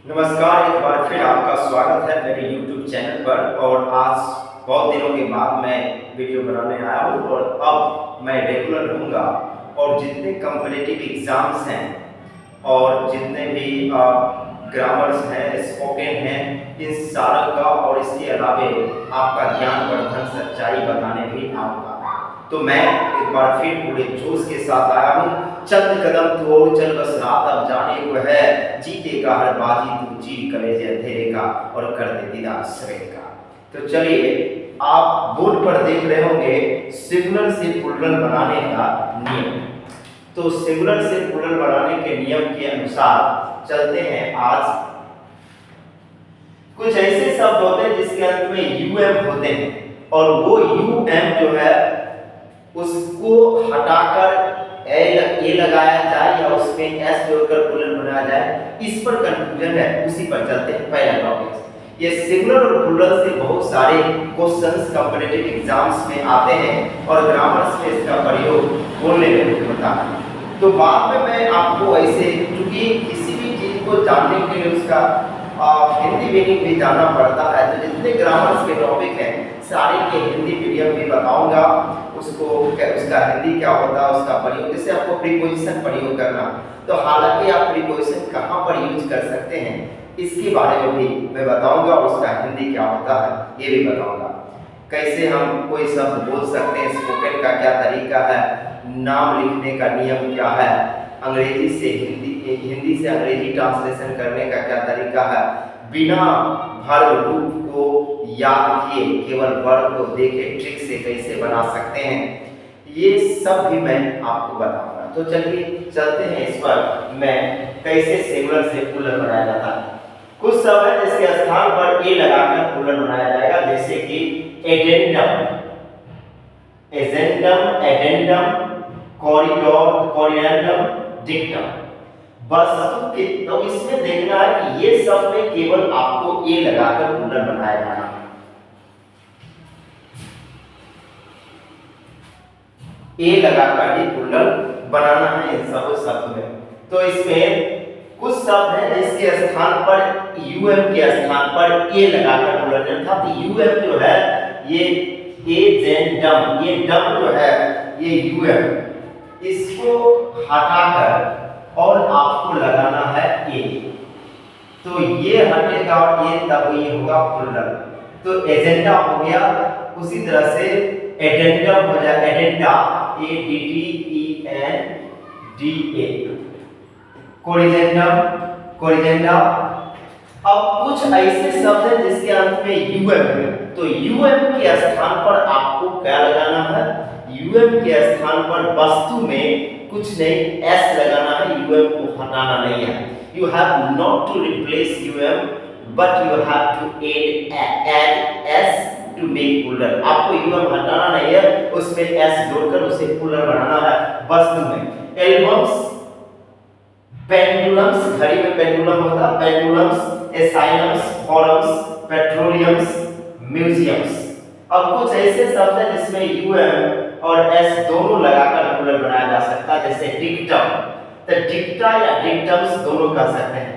नमस्कार, एक बार फिर आपका स्वागत है मेरे YouTube चैनल पर। और आज बहुत दिनों के बाद मैं वीडियो बनाने आया हूँ और अब मैं रेगुलर रहूँगा। और जितने कॉम्पिटिटिव एग्ज़ाम्स हैं और जितने भी ग्रामर्स हैं, स्पोकन हैं, इन सारों का और इसके अलावे आपका ज्ञानवर्धन सच्चाई बताने भी आऊँगा। तो मैं एक बार फिर पूरे जोश के साथ आया हूँ। चंद कदम तो और चल, बस रात अब जाने को है, जीते का हर बाजी तू चीर कलेजे अंधेरे का और कर दे दीदार सवेरे का। तो चलिए, आप बोर्ड पर देख रहे होंगे सिंगुलर से प्लूरल बनाने का नियम। तो सिंगुलर से प्लूरल बनाने के नियम के अनुसार चलते हैं। आज कुछ ऐसे शब्द होते हैं जिसके अंत में यूएम होते हैं और वो यूएम जो है उसको हटाकर ए लगाया जाए या उसमें एस जोड़कर प्लूरल बनाया जाए, इस पर कंफ्यूजन है। उसी पर चलते हैं। पहला टॉपिक, ये सिंगुलर और प्लूरल से बहुत सारे क्वेश्चंस कॉम्पिटिटिव एग्जाम्स में आते हैं और ग्रामर्स में इसका प्रयोग बोलने में होता है। तो बाद में मैं आपको ऐसे, क्योंकि किसी भी चीज को जानने के लिए उसका हिंदी मीनिंग भी जानना पड़ता है, तो जितने ग्रामर्स के टॉपिक हैं सारे के हिंदी मीडियम भी बताऊंगा। उसको उसका हिंदी क्या होता है, उसका प्रयोग, जैसे आपको प्रीपोजिशन प्रयोग करना, तो हालांकि आप प्रीपोजिशन कहाँ पर यूज कर सकते हैं इसके बारे में भी मैं बताऊंगा। उसका हिंदी क्या होता है ये भी बताऊंगा। कैसे हम कोई शब्द बोल सकते हैं, स्पोकन का क्या तरीका है, नाम लिखने का नियम क्या है, अंग्रेजी से हिंदी, हिंदी से अंग्रेजी ट्रांसलेशन करने का क्या तरीका है, बिना वर्ब रूप को याद किए केवल वर्ब को देखे ट्रिक से कैसे बना सकते हैं, ये सब भी मैं आपको बताऊंगा। तो चलिए चलते हैं इस पर, मैं कैसे सिंगुलर से प्लूरल बनाया जाता है। कुछ शब्द है जिसके स्थान पर ए लगाकर प्लूरल बनाया जाएगा, जैसे कि addendum, agendum, addendum, corridor, कॉरिएंडम, dictum. बस तो इसमें देखना है कि ये सब में केवल आपको ए लगाकर प्लूरल बनाया जाना है। ए लगाकर ही प्लूरल बनाना है इन सब शब्द में। तो इसमें कुछ शब्द है जिसके स्थान पर यूएम के स्थान पर ए लगाकर प्लूरल, अर्थात यूएम जो है ये एजेंडम, ये डम जो है ये यूएम, इसको हटाकर और आपको लगाना है ए। तो ये हटेगा और ये तब ये होगा प्लूरल। तो एजेंडा हो गया, उसी तरह से एडेंडम हो जाए, addenda, A D D E N D A, corrigendum, corrigenda. अब कुछ ऐसे शब्द हैं जिसके अंत में यूएम है, तो यूएम के स्थान पर आपको क्या लगाना है, यूएम के स्थान पर वस्तु में कुछ नहीं एस लगाना है, यूएम को हटाना नहीं है। You have not to replace um but you have to add s to make plural. आपको यूएम हटाना नहीं है, उसमें एस जोड़कर उसे प्लूरल बनाना है वस्तु में। एल्बम्स, पेंडुलम्स, घड़ी में पेंडुलम होता है, पेंडुलम्स, एसाइलम्स, फोरम्स, पेट्रोलियम्स, म्यूजियम्स। अब कुछ ऐसे शब्द हैं जिसमें यूएम और एस दोनों लगाकर प्लूरल बनाया जा सकता है, जैसे डिक्टम, तो डिक्टा या डिक्टम्स दोनों कह सकते हैं।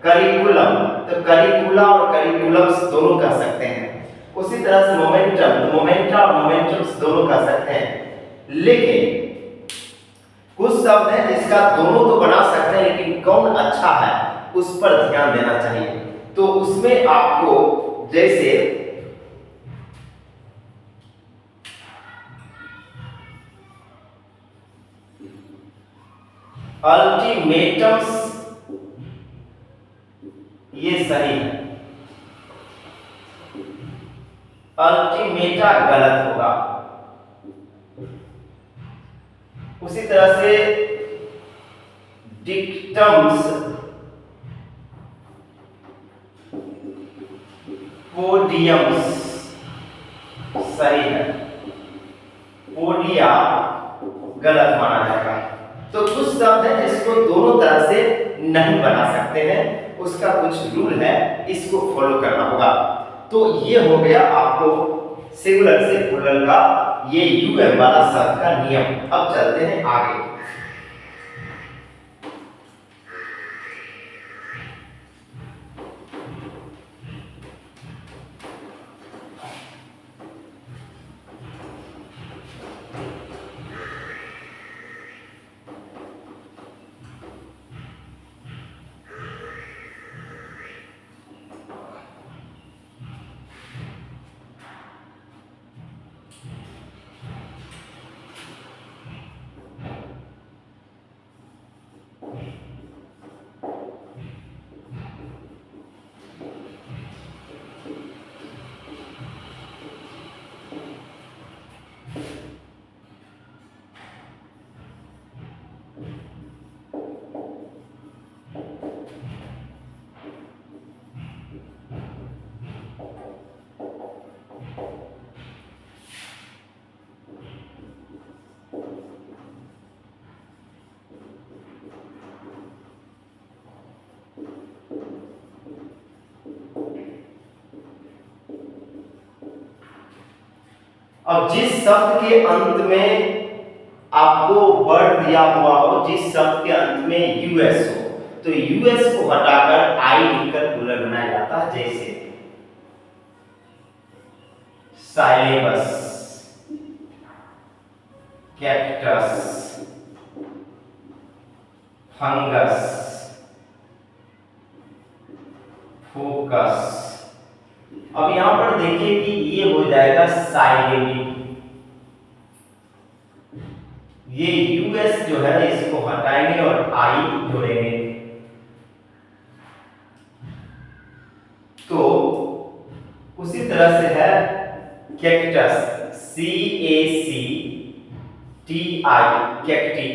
करिकुलम, तो करिकुला और करिकुलम्स दोनों कह सकते हैं। उसी तरह से मोमेंटम, तो मोमेंटा और मोमेंटम्स दोनों कह सकते हैं। लेकिन कुछ शब्द है जिसका दोनों तो बना सकते हैं, लेकिन कौन अच्छा है उस पर ध्यान देना चाहिए। तो उसमें आपको जैसे अल्टीमेटम्स, ये सही है, अल्टीमेटा गलत होगा। उसी तरह से डिक्टम्स, पोडियम्स सही है, पोडिया गलत माना जाएगा। तो कुछ शब्द है जिसको दोनों तरह से नहीं बना सकते हैं, उसका कुछ रूल है, इसको फॉलो करना होगा। तो ये हो गया आपको सिंगुलर से प्लूरल का ये यूएम वाला शब्द का नियम। अब चलते हैं आगे। अब जिस शब्द के अंत में आपको वर्ड दिया हुआ हो, जिस शब्द के अंत में यूएस हो, तो यूएस को हटाकर आई लिखकर प्लूरल बनाया जाता है। जैसे साइलेबस, कैक्टस, फंगस, फोकस। अब यहां पर देखिए कि ये हो जाएगा साइलेबिक। ये यूएस जो है इसको हटाएंगे और आई जोड़ेंगे, तो उसी तरह से है कैक्टस, CACTI, कैक्टी।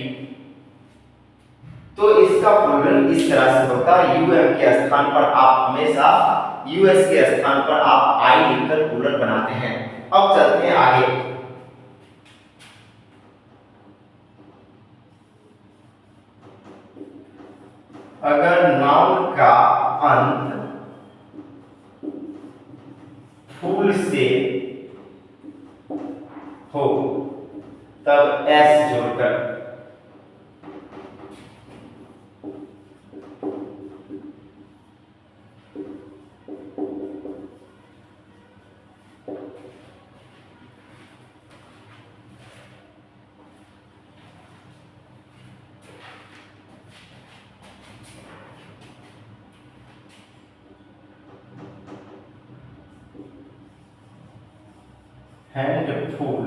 तो इसका प्लूरल इस तरह से होता है, यूएम के स्थान पर आप हमेशा यूएस के स्थान पर आप आई लिखकर प्लूरल बनाते हैं। अब चलते हैं आगे। अगर नाउन का अंत फूल से हो तब एस जोड़कर हैंड फूल,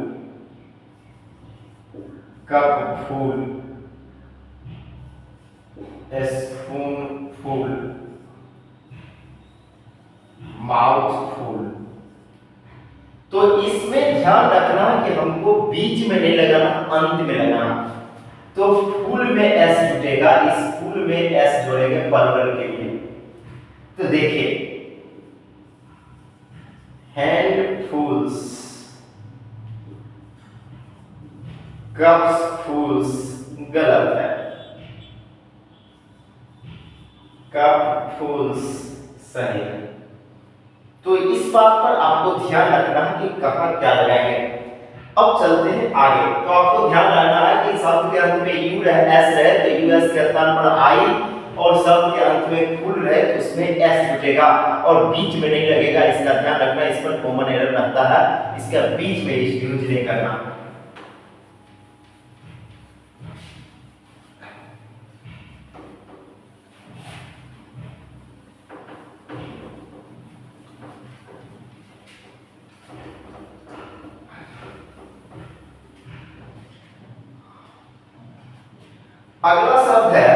कप फूल, स्पून फूल, माउथ फूल। तो इसमें ध्यान रखना कि हमको बीच में नहीं लगाना, अंत में लगाना। तो फूल में एस जुटेगा, इस फूल में एस जोड़ेंगे प्लूरल के लिए। तो देखिए हैंड फूल्स, कप्स फूल्स, गलत है, कप फूल्स सही है। तो इस बात पर आपको ध्यान रखना है कि कहाँ क्या लगाएंगे। अब चलते हैं आगे। तो आपको ध्यान रखना है कि शब्द के अंत में यू रहे, एस रहे तो यूएस के स्थान पर आई, और शब्द के अंत में फूल रहे तो उसमें एस जुटेगा और बीच में नहीं लगेगा। इसका ध्यान रखना, इस पर कॉमन एरर रहता है, इसका बीच में यूज नहीं करना। अगला शब्द है,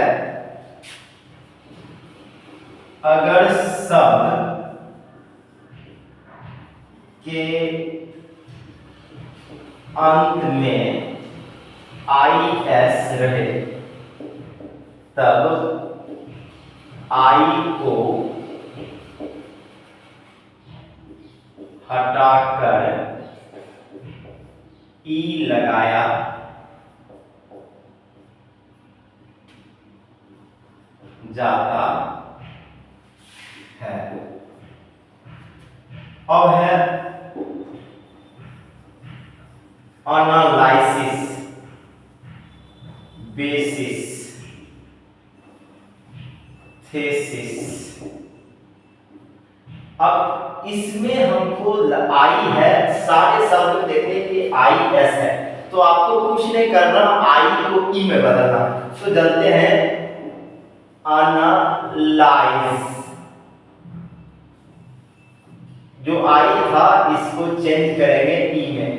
अगर शब्द के अंत में आई एस रहे तब आई को हटाकर ई लगाया जाता है। अब है एनालिसिस, बेसिस, थेसिस। अब इसमें हमको आई है, सारे शब्द देखें कि आई एस है, तो आपको कुछ नहीं करना, आई को ई में बदलना। तो जानते हैं एनालाइज, जो आई था इसको चेंज करेंगे ई में।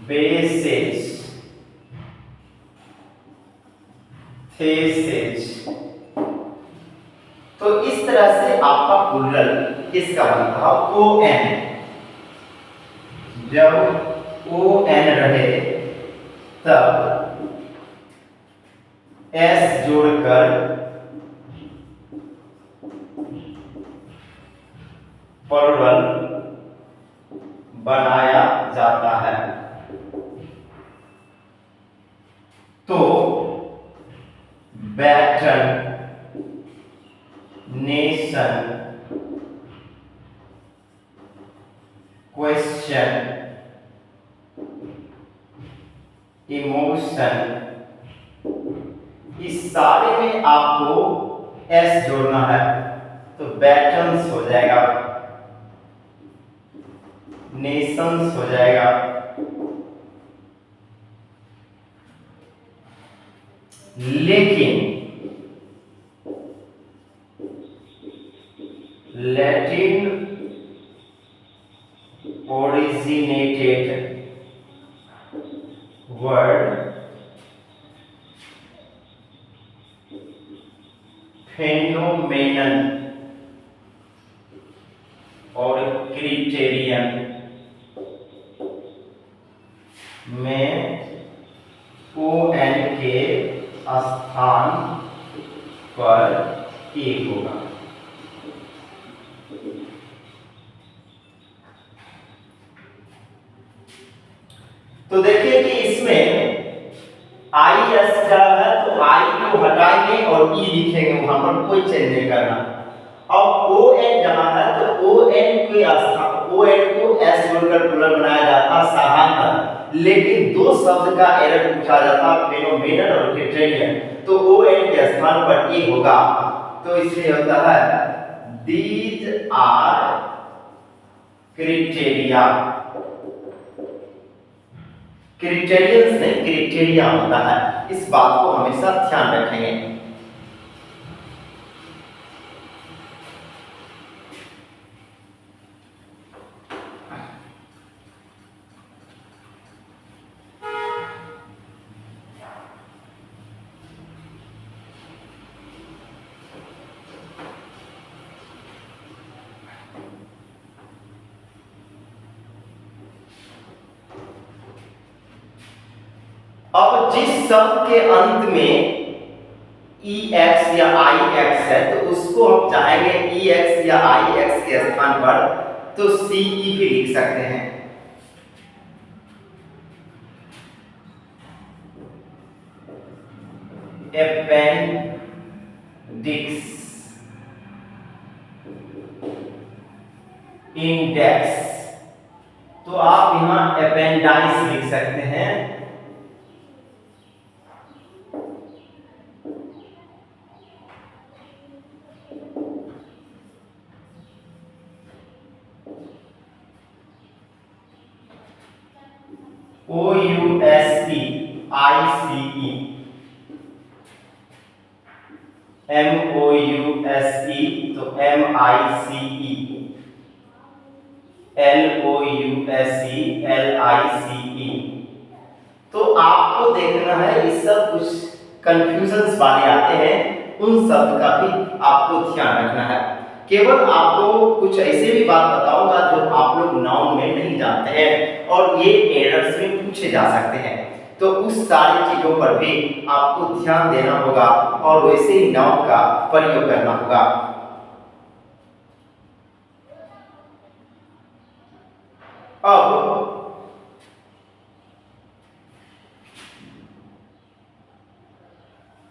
Basis, thesis. तो इस तरह से आपका प्लूरल किसका बनता है? O n. जब ओ एन रहे तब एस जोड़कर प्लूरल बनाया जाता है। तो बैटन, नेशन, क्वेश्चन, इमोशन, इस सारे में आपको एस जोड़ना है, तो बैटन्स हो जाएगा, नेशंस हो जाएगा, लेकिन लैटिन ओरिजिनेटेड वर्ड फेनोमेनन और क्रिटेरियन में ओ एन के स्थान पर ए होगा। तो देखिए कि इसमें आई एस का है, तो आई को हटाएंगे और ई लिखेंगे, वहां पर कोई चेंज नहीं करना। अब ओ एन जहां है तो ओ एन के स्थान, ओ एन को एस जोड़कर प्लूरल बनाया जाता साधारणतः, लेकिन दो शब्द का एरर पूछा जाता फेनोमेनन और क्रिटेरियन, तो ओ एन के स्थान पर ए होगा। तो इसलिए होता है दीज आर क्रिटेरिया, क्रिटेरियंस नहीं क्रिटेरिया होता है, इस बात को हमेशा ध्यान रखेंगे। अब जिस शब्द के अंत में EX या IX है, तो उसको हम चाहेंगे EX या IX के स्थान पर तो CE भी लिख सकते हैं। अपेंडिक्स, इंडेक्स, तो आप यहां अपेंडाइस लिख सकते हैं। OUSE, ICE, MOUSE तो MICE, LOUSE LICE। तो आपको देखना है, ये सब कुछ कंफ्यूजन्स वाले आते हैं, उन शब्द का भी आपको ध्यान रखना है। केवल आपको कुछ ऐसे भी बात बताऊंगा जो आप लोग नाउन में नहीं जानते हैं और ये एरर्स में पूछे जा सकते हैं, तो उस सारी चीजों पर भी आपको ध्यान देना होगा और वैसे ही नाउन का प्रयोग करना होगा। अब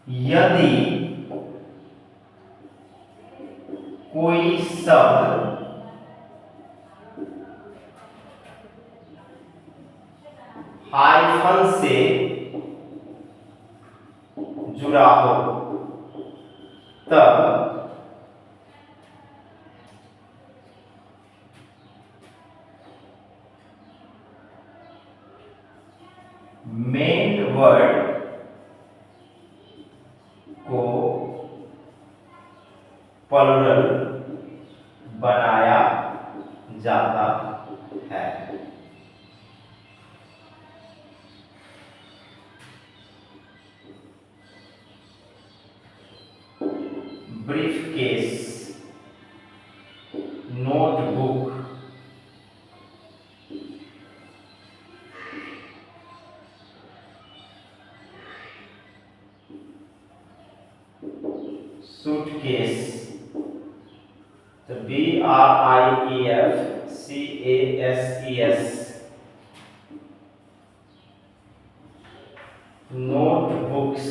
यदि कोई शब्द हाइफन से जुड़ा हो तब मेन वर्ड को प्लूरल बनाया जाता है। ब्रीफकेस, नोटबुक, सूटकेस, तो BRIEFCASES, नोटबुक्स,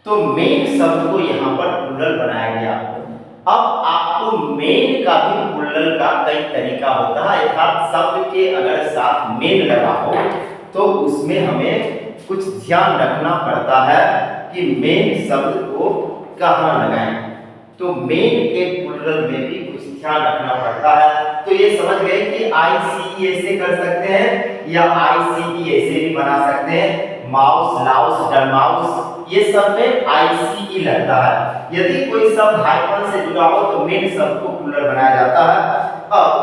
तो मेन शब्द को यहाँ पर प्लूरल बनाया गया। अब आपको मेन का भी प्लूरल का कई तरीका होता है, अर्थात शब्द के अगर साथ मेन लगा हो तो उसमें हमें कुछ ध्यान रखना पड़ता है कि मेन शब्द को कहाँ लगाएं। तो मेन के प्लूरल में भी कुछ ध्यान रखना पड़ता है। तो ये समझ गए कि ICE ऐसे कर सकते हैं या ICE ऐसे भी बना सकते हैं। माउस, लाउस, डरमाउस, ये सब में ICE लगता है। यदि कोई शब्द हाइफन से जुड़ा हो तो मेन शब्द को प्लूरल बनाया जाता है। अब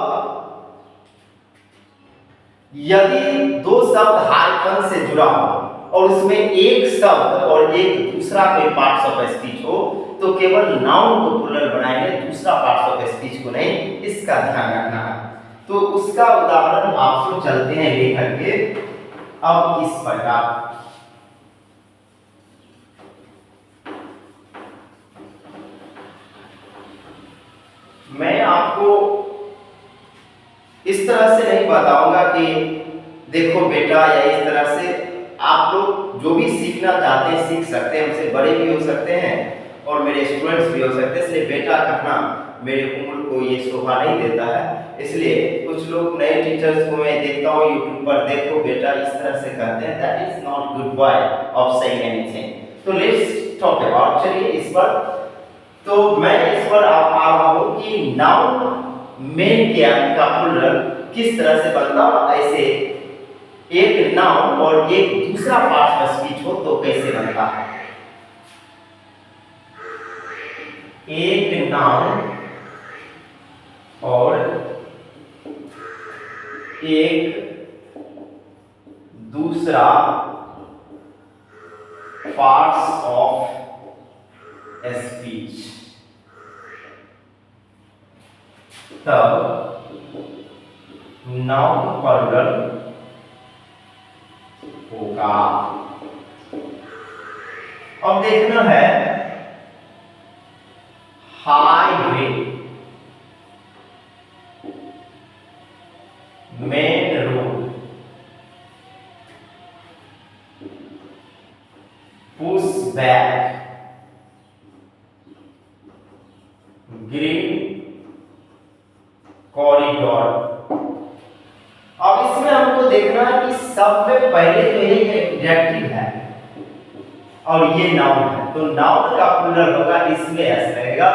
यदि दो शब्द हाइफन से जुड़ा हो और उसमें एक शब्द और एक दूसरा कोई पार्ट्स ऑफ स्पीच हो तो केवल नाउन को प्लूरल बनाएंगे, दूसरा पार्ट्स ऑफ स्पीच को नहीं, इसका ध्यान रखना है। तो उसका उदाहरण आपको चलते हैं लेकर के अब इस प्रकार। मैं आपको इस तरह से नहीं बताऊंगा कि देखो बेटा, या इस तरह से आप लोग जो भी सीखना चाहते हैं सीख सकते हैं, हमसे बड़े भी हो सकते हैं और मेरे स्टूडेंट्स भी हो सकते हैं, इसलिए बेटा कहना मेरे उम्र को ये शोभा नहीं देता है। इसलिए कुछ लोग नए टीचर्स को मैं देखता हूँ यूट्यूब पर, देखो बेटा इस तरह से कहते हैं, that is not good way of saying anything. तो लेट्स टॉक अबाउट, चलिए इस पर। तो मैं इस पर आ रहा हूँ कि नाउन मेन का प्लूरल किस तरह से बनता है, ऐसे एक नाउन और एक दूसरा पार्ट ऑफ स्पीच हो तो कैसे बनता है। एक नाउन और एक दूसरा पार्ट्स ऑफ स्पीच, तब नाउन प्लूरल होगा। अब देखना है highway, main road, push back, green corridor. अब इसमें हमको देखना है कि सब में पहले तो ये एडजेक्टिव है और ये नाउन है, तो नाउन का प्लूरल होगा, इसमें एस रहेगा,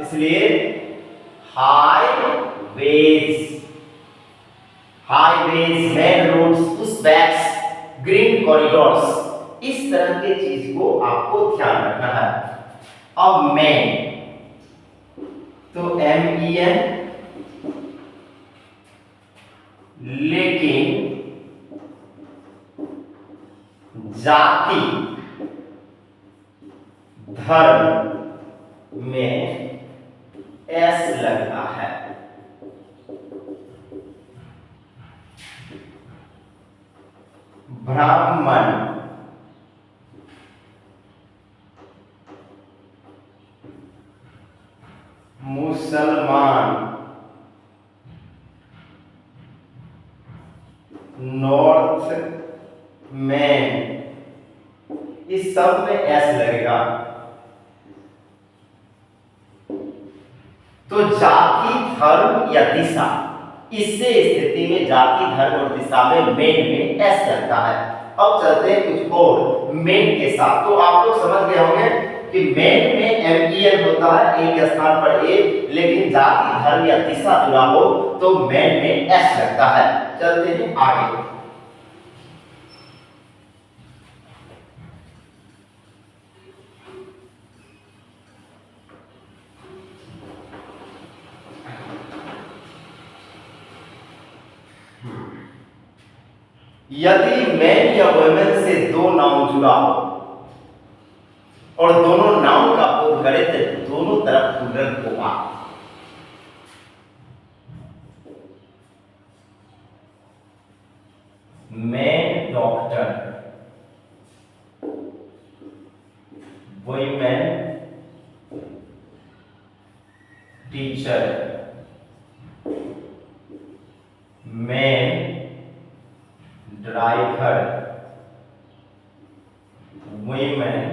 इसलिए highways, highways, main roads, push backs, green corridors, इस तरह के चीज को आपको ध्यान रखना है। अब मेन, तो MEN, लेकिन जाति धर्म में S लगता है। ब्राह्मण, मुसलमान, नॉर्थ मैन, इस सब में एस लगेगा। तो जाति, धर्म या दिशा, इससे स्थिति में जाति, धर्म और दिशा में मेन में एस लगता है। अब चलते हैं कुछ और मेन के साथ। तो आप लोग समझ गए होंगे कि मेन में MEN होता है, एक स्थान पर ए, लेकिन जाति, धर्म या दिशा जुड़ा हो तो मेन में एस लगता है। चलते हैं आगे। यदि मैन या वुमेन से दो नाउन जुड़ा हो और दोनों नाउन का बोध करे तो दोनों तरफ प्लूरल होगा। Man doctor, women teacher, man driver, women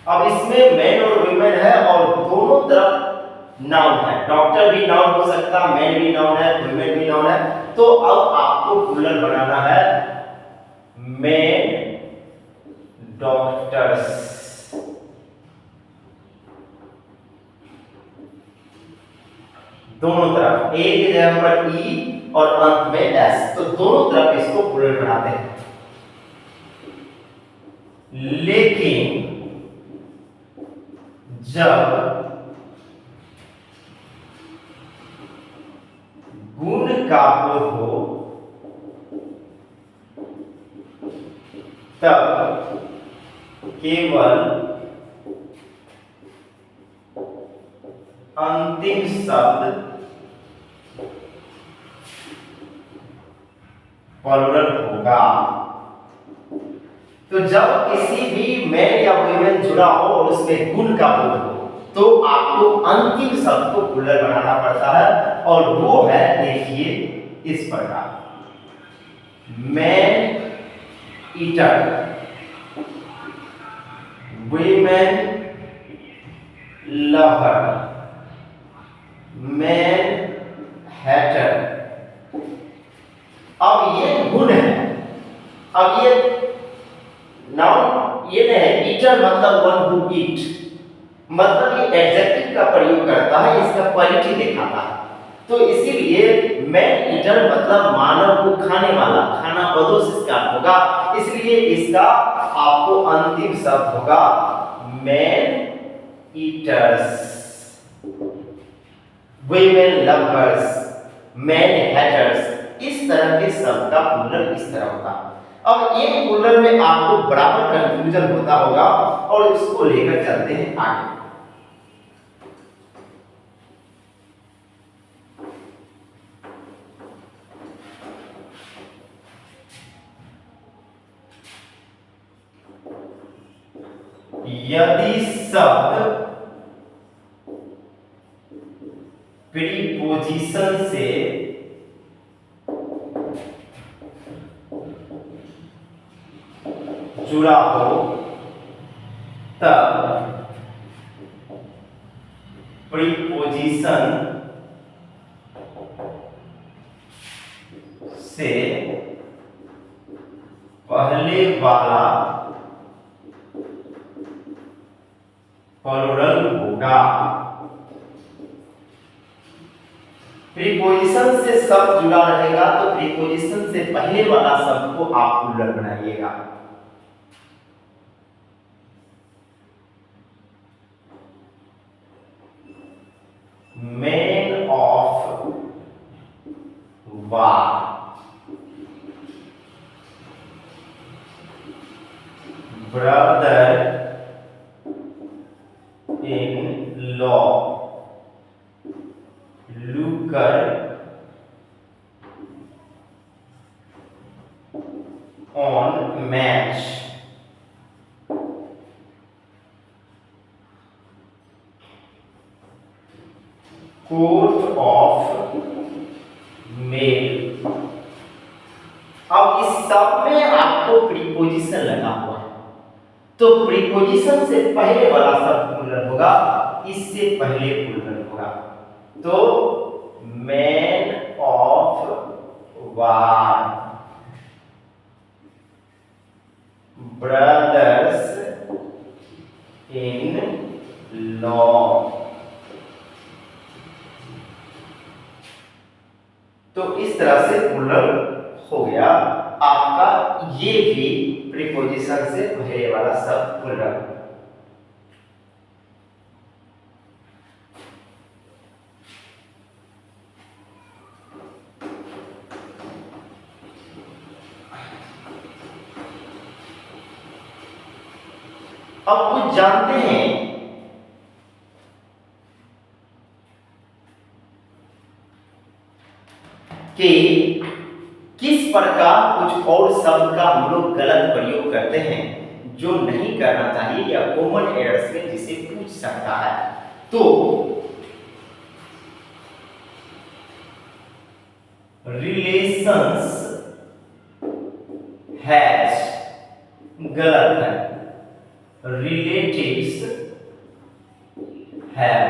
अब इसमें मैन और वुमेन है और दोनों तरफ नाउन है। डॉक्टर भी नाउन हो सकता, मैन भी नाउन है, वुमेन भी नाउन है। तो अब आपको प्लूरल बनाना है मैन डॉक्टर्स। दोनों तरफ एक की जगह पर ई और अंत में एस, तो दोनों तरफ इसको प्लूरल बनाते हैं। लेकिन जब गुण का बोध हो तब केवल अंतिम शब्द प्लूरल होगा। तो जब किसी भी मैन या वुमेन जुड़ा हो और उसमें गुण का बोध हो तो आपको अंतिम शब्द को प्लूरल बनाना पड़ता है, और वो है देखिए इस प्रकार, man eater, women lover, man Hatter. अब ये गुण है। अब ये नाउन ये नहीं, ईटर मतलब वन हु ईट, मतलब ये एडजेक्टिव का प्रयोग करता है, इसका क्वालिटी दिखाता है। तो इसीलिए मैन ईटर मतलब मानव को खाने वाला, खाना बदोश इसका होगा। इसलिए इसका आपको अंतिम शब्द होगा man eaters, women lovers, man haters. इस तरह के शब्द का प्लूरल इस तरह होता है। अब एक प्लूरल में आपको बराबर कंफ्यूजन होता होगा और उसको लेकर चलते हैं आगे। यदि शब्द प्रीपोजिशन से जुड़ा हो तब प्रीपोजिशन से पहले वाला प्लूरल होगा। प्रीपोजिशन से शब्द जुड़ा रहेगा तो प्रीपोजिशन से पहले वाला शब्द को आप प्लूरल बनाइएगा। Man of war, brother in law, looker on match, coat of mail. अब इस सब में आपको प्रीपोजिशन लगा हुआ है, तो प्रीपोजिशन से पहले वाला शब्द प्लूरल होगा, इससे पहले प्लूरल होगा। तो man of war, brothers in law. तो इस तरह से प्लूरल हो गया आपका ये भी प्रीपोजिशन से पहले वाला शब्द प्लूरल। अब कुछ जानते हैं कि किस प्रकार कुछ और शब्द का हम लोग गलत प्रयोग करते हैं जो नहीं करना चाहिए या कॉमन एरर्स में जिसे पूछ सकता है। तो रिलेशंस हैज गलत है, रिलेटिव्स हैव,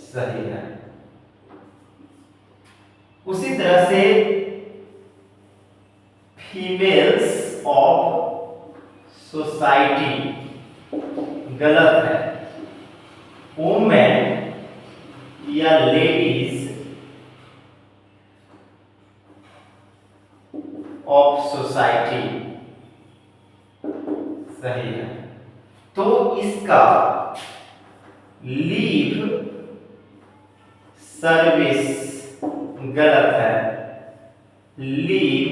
सही है। उसी तरह से फीमेल्स ऑफ सोसाइटी गलत है। वुमेन या लेडीज ऑफ सोसाइटी, सही है। तो इसका लीव सर्विस गलत है, लीव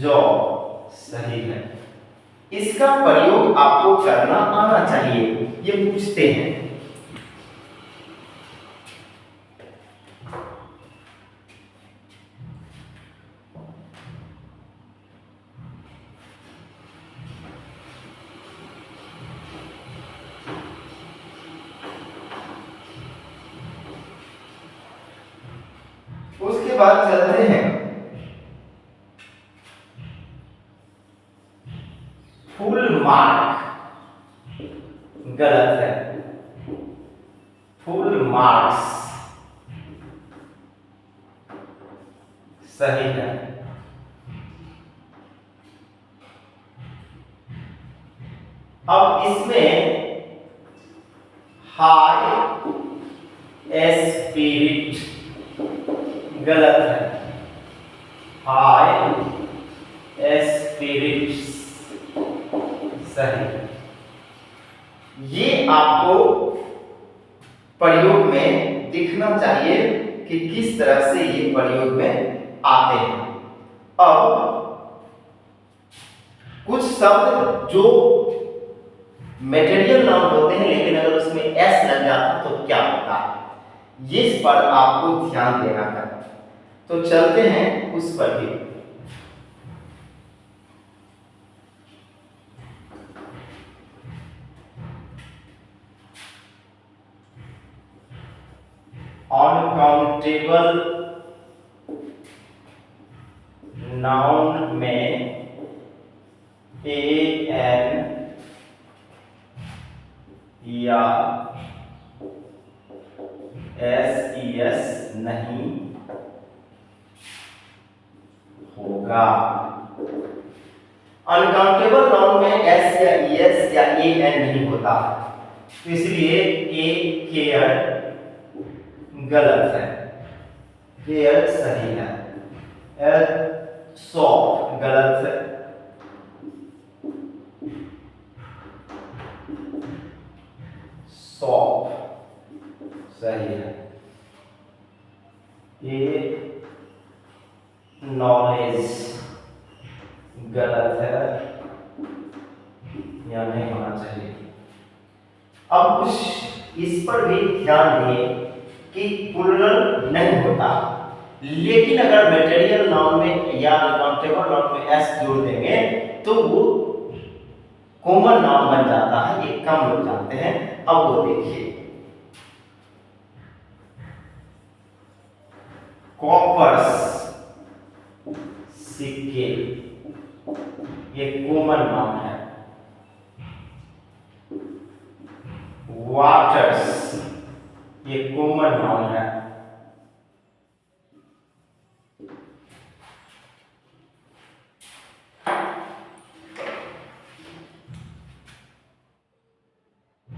जॉब सही है। इसका प्रयोग आपको करना आना चाहिए, ये पूछते हैं। उसके बाद चलते हैं फुल मार्क, गलत है, फुल मार्क्स सही है। अब इसमें हाई स्पिरिट गलत है, हाई स्पिरिट्स सही है। ये आपको प्रयोग में दिखना चाहिए कि किस तरह से ये प्रयोग में आते हैं। अब कुछ शब्द जो मटेरियल नाउन होते हैं लेकिन अगर उसमें एस लग जाता तो क्या होता है, इस पर आपको ध्यान देना है। तो चलते हैं उस पर भी। अनकाउंटेबल नाउन में एन या एस नहीं होगा। अनकाउंटेबल नाउन में एस या एस या एन नहीं होता, तो इसलिए ए केयर गलत है, केयर सही है। सॉफ्ट गलत है, सॉफ्ट सही है। ये नॉलेज गलत है, या नहीं होना चाहिए। अब कुछ इस पर भी ध्यान दें कि प्लूरल नहीं होता, लेकिन अगर मटेरियल नाउन में या अनकाउंटेबल नाउन में एस जोड़ देंगे तो वो कॉमन नाउन बन जाता है, ये कम लोग जानते हैं। अब वो देखिए, कॉपर्स सिक्के, ये कॉमन नाउन है। वाटर्स ये कॉमन नाउन है।